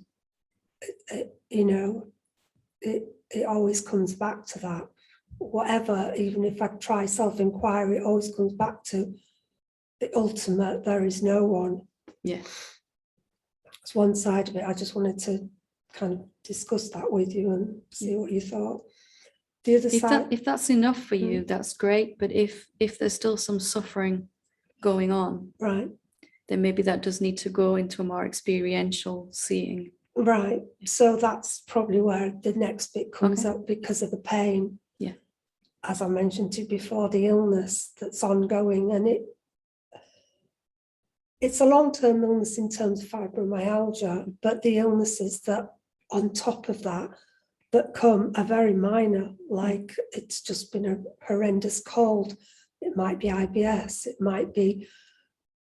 it always comes back to that. Whatever, even if I try self-inquiry, it always comes back to the ultimate, there is no one. Yeah. That's one side of it. I just wanted to kind of discuss that with you and see what you thought. The other side, if that's enough for you, that's great. But if there's still some suffering going on, right, then maybe that does need to go into a more experiential seeing. right. So that's probably where the next bit comes up, because of the pain. Yeah. As I mentioned to you before, the illness that's ongoing, and it's a long-term illness in terms of fibromyalgia, but the illnesses that on top of that come are very minor, like it's just been a horrendous cold. It might be IBS, it might be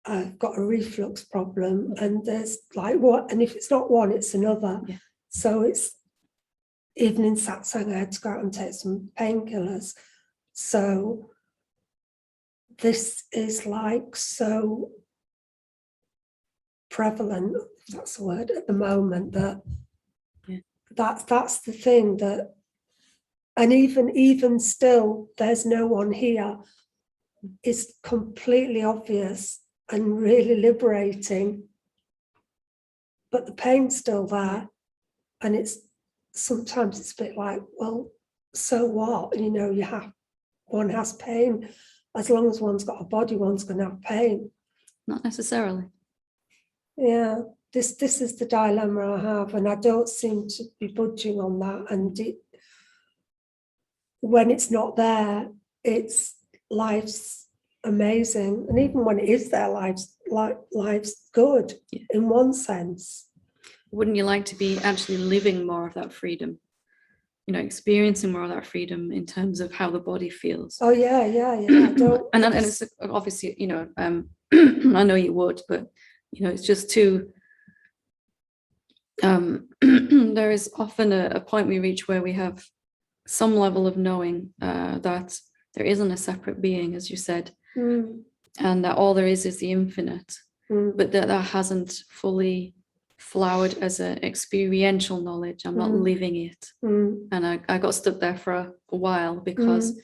I've got a reflux problem, and there's like what, and if it's not one, it's another. Yeah. So it's, even in satsang, I had to go out and take some painkillers. So this is like so prevalent, if that's the word, at the moment, that that's the thing that And even still, there's no one here. It's completely obvious and really liberating. But the pain's still there. And sometimes it's a bit like, well, so what? You know, one has pain. As long as one's got a body, one's going to have pain. Not necessarily. Yeah, this is the dilemma I have, and I don't seem to be budging on that. And when it's not there, life's amazing, and even when it is there, life's good in one sense. Wouldn't you like to be actually living more of that freedom? You know, experiencing more of that freedom in terms of how the body feels. Oh yeah. I don't, and it's obviously, you know, I know you would, but you know, it's just too. There is often a point we reach where we have some level of knowing that there isn't a separate being, as you said, and that all there is the infinite, but that hasn't fully flowered as an experiential knowledge. I'm not living it. And I got stuck there for a while because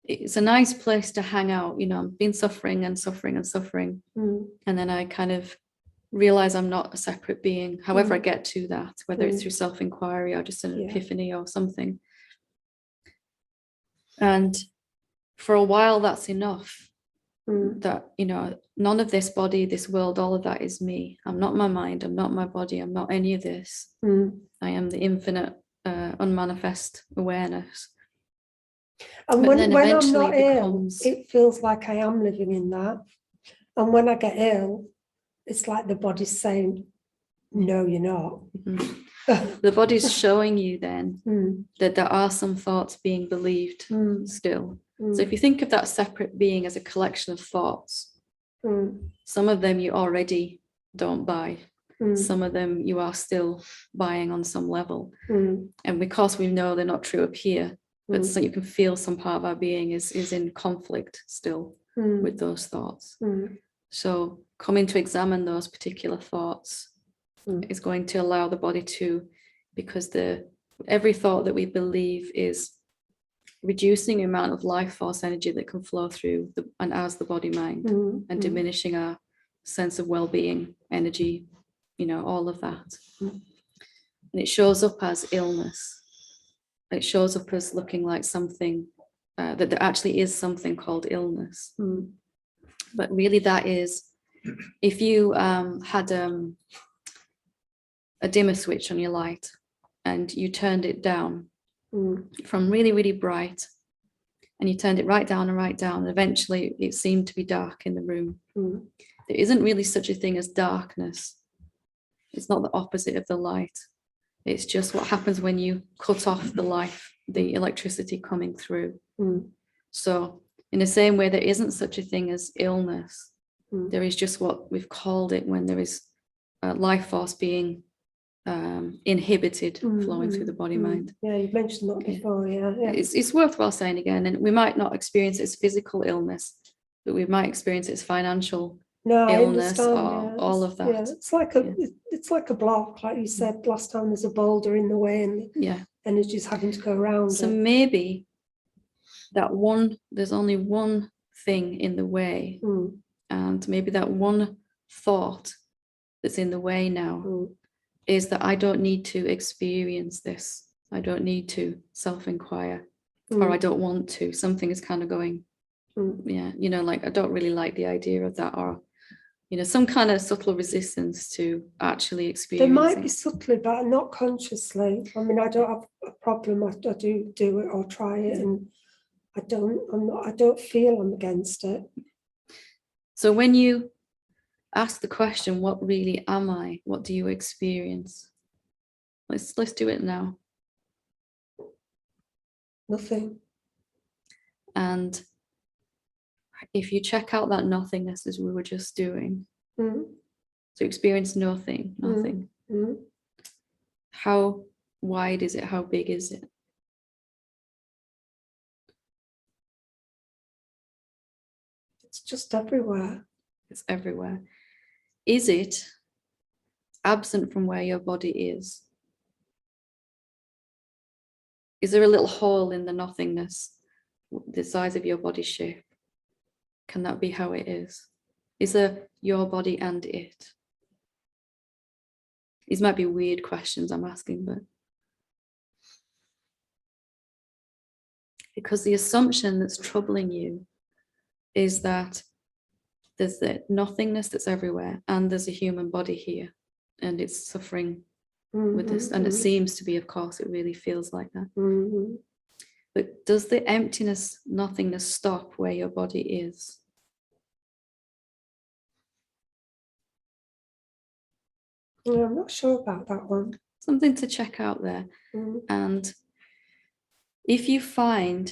it's a nice place to hang out. You know, I've been suffering and suffering and suffering. And then I kind of realize I'm not a separate being. However, I get to that, whether it's through self-inquiry or just an epiphany or something. And for a while, that's enough. That, you know, none of this body, this world, all of that is me. I'm not my mind. I'm not my body. I'm not any of this. I am the infinite, unmanifest awareness. And when I'm not ill, it feels like I am living in that. And when I get ill, it's like the body's saying, no, you're not. The body's showing you then that there are some thoughts being believed still. So if you think of that separate being as a collection of thoughts, some of them you already don't buy. Some of them you are still buying on some level. And because we know they're not true up here, but so you can feel some part of our being is in conflict still with those thoughts. So coming to examine those particular thoughts is going to allow the body to, because every thought that we believe is reducing the amount of life force energy that can flow through and as the body mind, and diminishing our sense of well-being, energy, you know, all of that. And it shows up as illness. It shows up as looking like something that there actually is something called illness. But really that is, if you had a dimmer switch on your light and you turned it down from really, really bright, and you turned it right down, and eventually it seemed to be dark in the room. There isn't really such a thing as darkness. It's not the opposite of the light. It's just what happens when you cut off the electricity coming through. So in the same way, there isn't such a thing as illness. There is just what we've called it when there is life force being inhibited flowing through the body mind. Yeah, you mentioned that before. Yeah. It's worthwhile saying again, and we might not experience it as physical illness, but we might experience it as financial illness or all of that. Yeah, it's like a block, like you said last time. There's a boulder in the way, and energy's having to go around. So maybe there's only one thing in the way, and maybe that one thought that's in the way now is that I don't need to experience this. I don't need to self-inquire, or I don't want to. Something is kind of going, you know, like I don't really like the idea of that, or, you know, some kind of subtle resistance to actually experiencing. There might be subtly, but not consciously. I mean, I don't have a problem. I do it or try it, and I don't feel I'm against it. So when you ask the question, what really am I? What do you experience? Let's do it now. Nothing. And if you check out that nothingness as we were just doing, to experience nothing. How wide is it? How big is it? It's just everywhere. It's everywhere. Is it absent from where your body is? Is there a little hole in the nothingness, the size of your body shape? Can that be how it is? Is there your body and it? These might be weird questions I'm asking, but because the assumption that's troubling you is that there's the nothingness that's everywhere and there's a human body here and it's suffering with this. And it seems to be, of course, it really feels like that. But does the emptiness, nothingness stop where your body is? Yeah, I'm not sure about that one. Something to check out there. And if you find,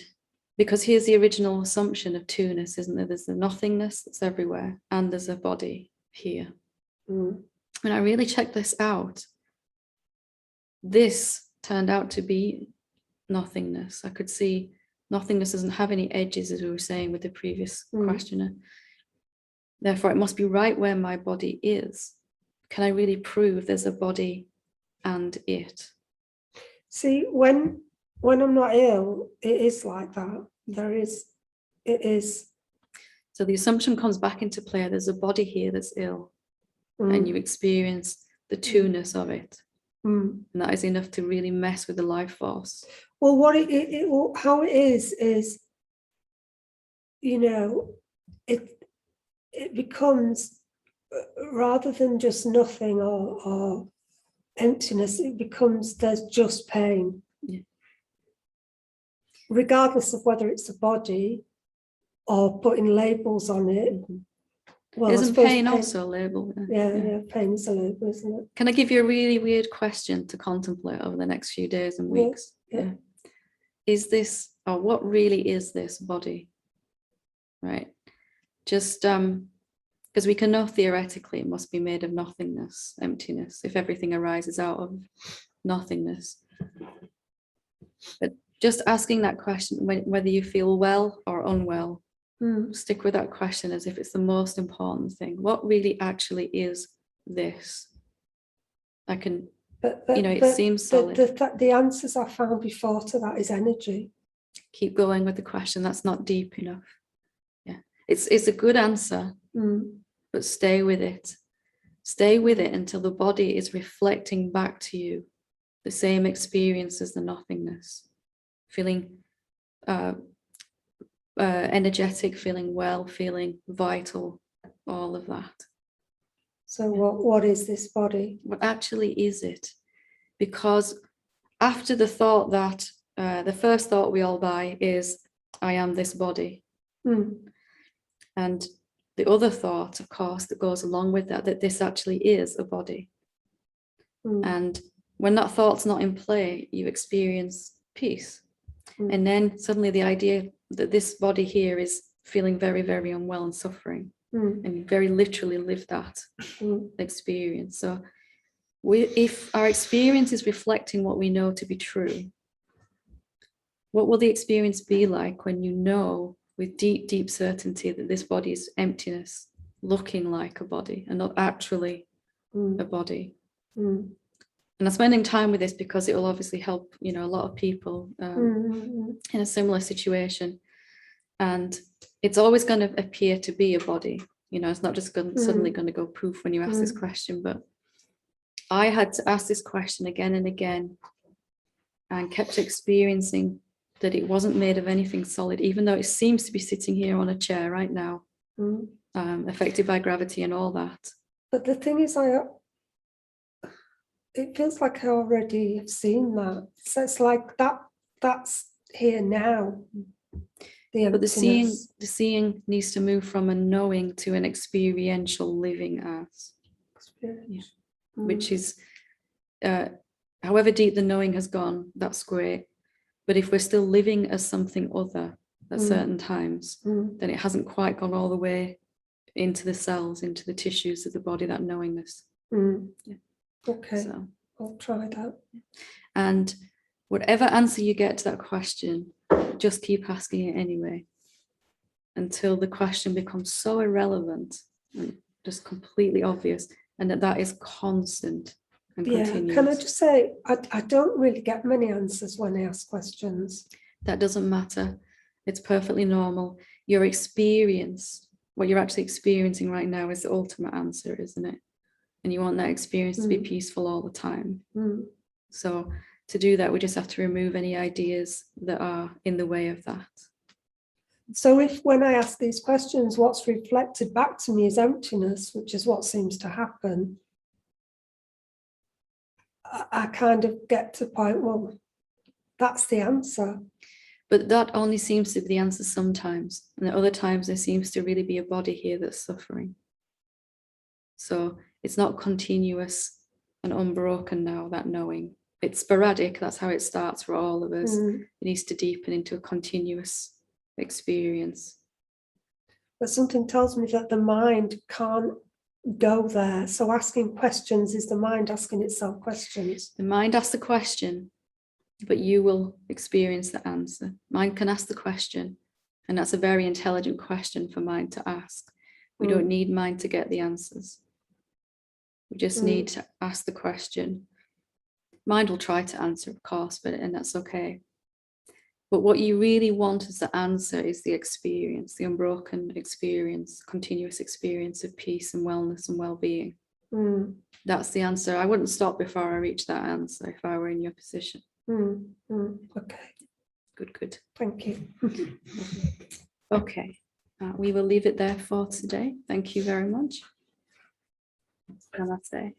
because here's the original assumption of two-ness, isn't there? There's the nothingness that's everywhere and there's a body here. When I really checked this out, this turned out to be nothingness. I could see nothingness doesn't have any edges, as we were saying with the previous questioner. Therefore, it must be right where my body is. Can I really prove there's a body and it? See, when I'm not ill, it is like that. It is. So the assumption comes back into play. There's a body here that's ill, and you experience the two-ness of it. And that is enough to really mess with the life force. Well, how it is, you know, it becomes, rather than just nothing or emptiness, it becomes, there's just pain. Yeah. Regardless of whether it's a body or putting labels on it. Well, isn't pain also a label? Yeah, pain is a label, isn't it? Can I give you a really weird question to contemplate over the next few days and weeks? Yeah. Is this, or what really is this body? Right? Just because we can know theoretically it must be made of nothingness, emptiness, if everything arises out of nothingness. But just asking that question, whether you feel well or unwell, stick with that question as if it's the most important thing. What really actually is this? I can, it seems solid. The answers I found before to that is energy. Keep going with the question. That's not deep enough. Yeah, it's a good answer, but stay with it. Stay with it until the body is reflecting back to you the same experience as the nothingness, feeling energetic, feeling well, feeling vital, all of that. So what is this body? What actually is it? Because after the thought that, the first thought we all buy is, I am this body. And the other thought, of course, that goes along with that, that this actually is a body. And when that thought's not in play, you experience peace. And then suddenly the idea that this body here is feeling very, very unwell and suffering, and you very literally live that experience. So if our experience is reflecting what we know to be true, what will the experience be like when you know with deep, deep certainty that this body is emptiness, looking like a body and not actually a body? And I'm spending time with this because it will obviously help, a lot of people in a similar situation. And it's always going to appear to be a body. It's not just suddenly going to go poof when you ask this question. But I had to ask this question again and again and kept experiencing that it wasn't made of anything solid, even though it seems to be sitting here on a chair right now, affected by gravity and all that. But the thing is, it feels like I already have seen that. So it's like that's here now. But the seeing needs to move from a knowing to an experiential living as, which is, however deep the knowing has gone, that's great. But if we're still living as something other at certain times, then it hasn't quite gone all the way into the cells, into the tissues of the body, that knowingness. Okay, so I'll try that. And whatever answer you get to that question, just keep asking it anyway, until the question becomes so irrelevant and just completely obvious, and that is constant. and Yeah, continuous. can I just say, I don't really get many answers when I ask questions. That doesn't matter. It's perfectly normal. Your experience, what you're actually experiencing right now, is the ultimate answer, isn't it? And you want that experience to be peaceful all the time. So to do that, we just have to remove any ideas that are in the way of that. So if when I ask these questions, what's reflected back to me is emptiness, which is what seems to happen, I kind of get to the point, well, that's the answer. But that only seems to be the answer sometimes. And at other times, there seems to really be a body here that's suffering. So it's not continuous and unbroken now, that knowing. It's sporadic. That's how it starts for all of us. It needs to deepen into a continuous experience. But something tells me that the mind can't go there. So asking questions is the mind asking itself questions. The mind asks the question, but you will experience the answer. Mind can ask the question, and that's a very intelligent question for mind to ask. We don't need mind to get the answers. We just need to ask the question. Mind will try to answer, of course, and that's okay. But what you really want as the answer is the experience, the unbroken experience, continuous experience of peace and wellness and well-being. That's the answer. I wouldn't stop before I reach that answer if I were in your position. Okay. Good. Thank you. Okay. We will leave it there for today. Thank you very much. Namaste.